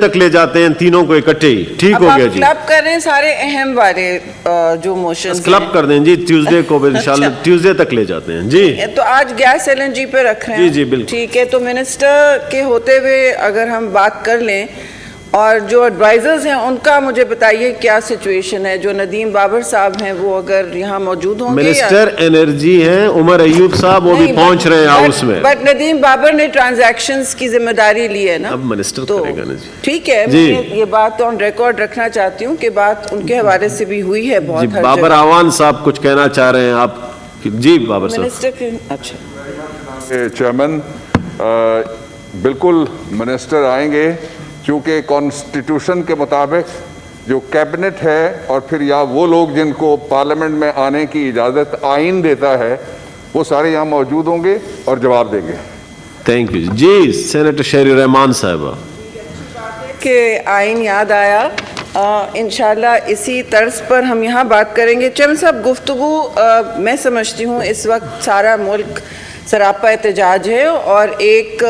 तक ले जाते हैं तीनों को इकट्ठे ही, ठीक हो गया जी। क्लब कर रहे हैं सारे अहम वाले जो मोशन क्लब कर दें जी, ट्यूसडे को इंशाल्लाह ट्यूसडे तक ले जाते हैं जी। तो आज गैस LNG पे रख रहे हैं। जी जी बिल्कुल ठीक है, तो मिनिस्टर के होते हुए अगर हम बात कर लें और जो एडवाइजर्स हैं उनका मुझे बताइए क्या सिचुएशन है। जो नदीम बाबर साहब हैं वो अगर यहाँ मौजूद होंगे, मिनिस्टर एनर्जी हैं उमर अयूब साहब, वो भी पहुंच रहे हैं हाउस में। बट नदीम बाबर ने ट्रांजैक्शंस की जिम्मेदारी ली है ना, अब मिनिस्टर तो करेगा ना जी। ठीक है, मैं ये बात ऑन रिकॉर्ड रखना चाहती हूँ कि बात उनके हवाले से भी हुई है बहुत जी। बाबर आवान साहब कुछ कहना चाह रहे हैं आप जी? बाबर साहब मिनिस्टर। अच्छा चेयरमैन, बिल्कुल मिनिस्टर आएंगे, क्योंकि कॉन्स्टिट्यूशन के मुताबिक जो कैबिनेट है और फिर या वो लोग जिनको पार्लियामेंट में आने की इजाज़त आइन देता है वो सारे यहाँ मौजूद होंगे और जवाब देंगे। Thank you ji. सेनेटर शहरी रहमान साहब के आइन याद आया, इंशाल्लाह इसी तर्ज पर हम यहाँ बात करेंगे। चम साहब गुफ्तगू मैं समझती हूँ इस वक्त सारा मुल्क सरापा एहतजाज है और एक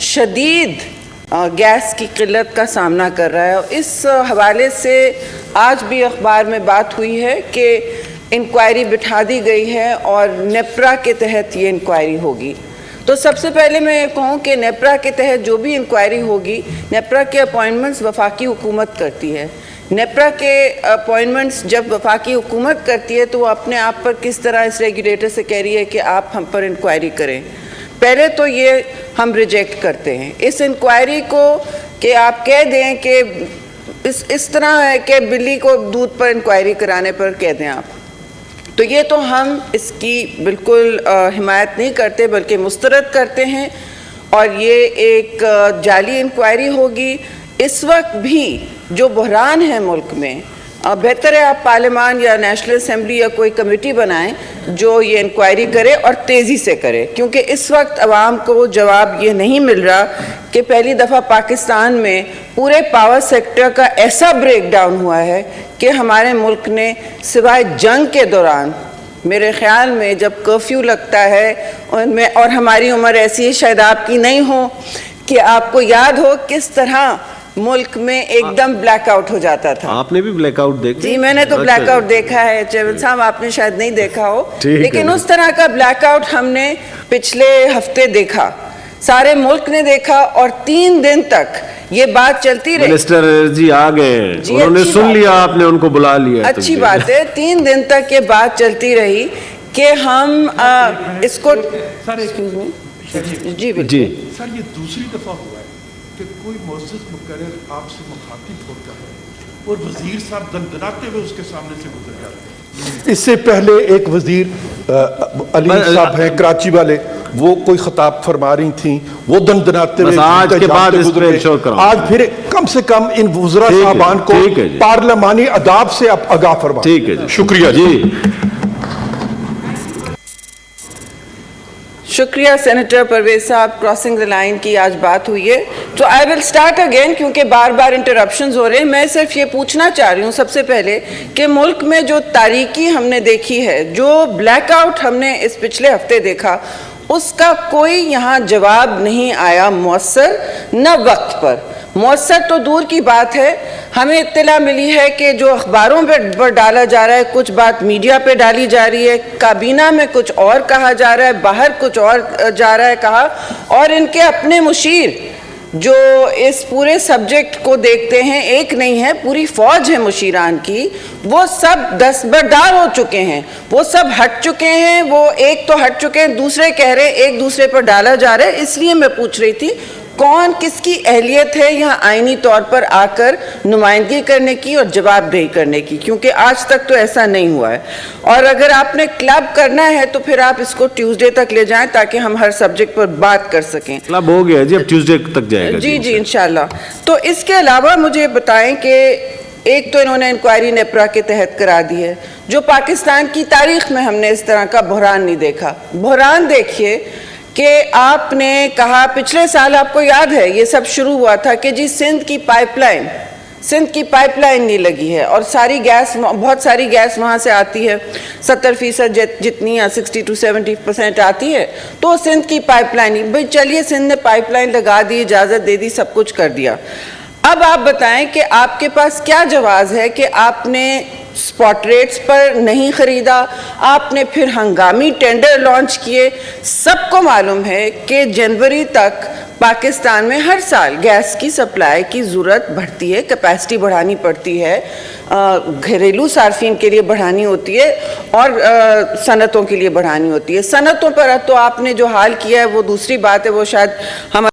शदीद गैस की किल्लत का सामना कर रहा है। इस हवाले से आज भी अखबार में बात हुई है कि इंक्वायरी बिठा दी गई है और नेप्रा के तहत ये इंक्वायरी होगी। तो सबसे पहले मैं कहूँ कि नेप्रा के तहत जो भी इंक्वायरी होगी, नेप्रा के अपॉइंटमेंट्स वफाकी हुकूमत करती है। नेप्रा के अपॉइंटमेंट्स जब वफाकी हुकूमत करती है तो वो अपने आप पर किस तरह इस रेगुलेटर से कह रही है कि आप हम पर इंक्वायरी करें। पहले तो ये हम रिजेक्ट करते हैं इस इंक्वायरी को कि आप कह दें कि इस तरह है कि बिल्ली को दूध पर इंक्वायरी कराने पर कह दें आप, तो ये तो हम इसकी बिल्कुल हिमायत नहीं करते बल्कि मुस्तरद करते हैं और ये एक जाली इंक्वायरी होगी। इस वक्त भी जो बहरान है मुल्क में, बेहतर है आप पार्लियामान या नेशनल असेंबली या कोई कमेटी बनाएं जो ये इंक्वायरी करे और तेज़ी से करे, क्योंकि इस वक्त आवाम को जवाब ये नहीं मिल रहा कि पहली दफ़ा पाकिस्तान में पूरे पावर सेक्टर का ऐसा ब्रेक डाउन हुआ है कि हमारे मुल्क ने सिवाय जंग के दौरान, मेरे ख्याल में जब कर्फ्यू लगता है उनमें, और हमारी उम्र ऐसी है शायद आपकी नहीं हो कि आपको याद हो किस तरह मुल्क में एकदम ब्लैकआउट हो जाता था। आपने भी ब्लैकआउट देखा? जी मैंने तो ब्लैकआउट देखा है चेयरमैन साहब, आपने शायद नहीं देखा हो, लेकिन उस तरह का ब्लैकआउट हमने पिछले हफ्ते देखा, सारे मुल्क ने देखा और 3 दिन तक ये बात चलती रही। मिनिस्टर एनर्जी आ गए, उन्होंने सुन लिया, आपने उनको बुला लिया। अच्छी बात है, 3 दिन तक ये बात चलती रही कि हम इसको जी जी सर, ये दूसरी दफा हुआ है कि कोई मुअज़्ज़िज़ मुक़र्रर आपसे मुखातिब होता है और वज़ीर साहब दनदनाते हुए उसके सामने से गुजर जाते हैं। इससे पहले एक वज़ीर अली साहब हैं कराची वाले, वो कोई खिताब फरमा रही थी, वो दनदनाते हुए आज के बाद इस पे शो करो। आज फिर कम से कम इन वज़रा साहबान को पार्लियामानी अदाब से आप आगाह फरमा। ठीक है, शुक्रिया जी। शुक्रिया सेनेटर परवेज साहब। क्रॉसिंग द लाइन की आज बात हुई है, तो आई विल स्टार्ट अगेन क्योंकि बार बार इंटरप्शंस हो रहे हैं। मैं सिर्फ ये पूछना चाह रही हूँ सबसे पहले कि मुल्क में जो तारीकी हमने देखी है, जो ब्लैकआउट हमने इस पिछले हफ्ते देखा, उसका कोई यहाँ जवाब नहीं आया मौसर, न वक्त पर। मौसर तो दूर की बात है, हमें इत्तला मिली है कि जो अखबारों पर डाला जा रहा है, कुछ बात मीडिया पे डाली जा रही है, काबीना में कुछ और कहा जा रहा है, बाहर कुछ और जा रहा है कहा, और इनके अपने मुशीर जो इस पूरे सब्जेक्ट को देखते हैं, एक नहीं है पूरी फौज है मुशीरान की, वो सब दस्तबरदार हो चुके हैं, वो सब हट चुके हैं, वो एक तो हट चुके हैं, दूसरे कह रहे हैं एक दूसरे पर डाला जा रहा है। इसलिए मैं पूछ रही थी कौन किसकी अहलियत है यहाँ आईनी तौर पर आकर नुमाइंदगी करने की और जवाबदेही करने की, क्योंकि आज तक तो ऐसा नहीं हुआ है। और अगर आपने क्लब करना है तो फिर आप इसको ट्यूसडे तक ले जाएं ताकि हम हर सब्जेक्ट पर बात कर सकें। क्लब हो गया जी, अब ट्यूसडे तक जाएगा जी जी इंशाल्लाह। तो इसके अलावा मुझे बताएं कि एक तो इन्होंने इंक्वायरी नेप्रा के तहत करा दी है, जो पाकिस्तान की तारीख में हमने इस तरह का बहरान नहीं देखा। बहरान देखिए कि आपने कहा पिछले साल, आपको याद है ये सब शुरू हुआ था कि जी सिंध की पाइपलाइन नहीं लगी है और सारी गैस, बहुत सारी गैस वहाँ से आती है, 70% जितनी या 60 to 70% आती है, तो सिंध की पाइपलाइन, भाई चलिए सिंध ने पाइपलाइन लगा दी, इजाज़त दे दी, सब कुछ कर दिया। اب آپ بتائیں کہ آپ کے پاس کیا جواز ہے کہ آپ نے سپاٹ ریٹس پر نہیں خریدا, آپ نے پھر ہنگامی ٹینڈر لانچ کیے. سب کو معلوم ہے کہ جنوری تک پاکستان میں ہر سال گیس کی سپلائی کی ضرورت بڑھتی ہے, کیپیسٹی بڑھانی پڑتی ہے, گھریلو صارفین کے لیے بڑھانی ہوتی ہے اور صنعتوں کے لیے بڑھانی ہوتی ہے. صنعتوں پر تو آپ نے جو حال کیا ہے وہ دوسری بات ہے, وہ شاید ہم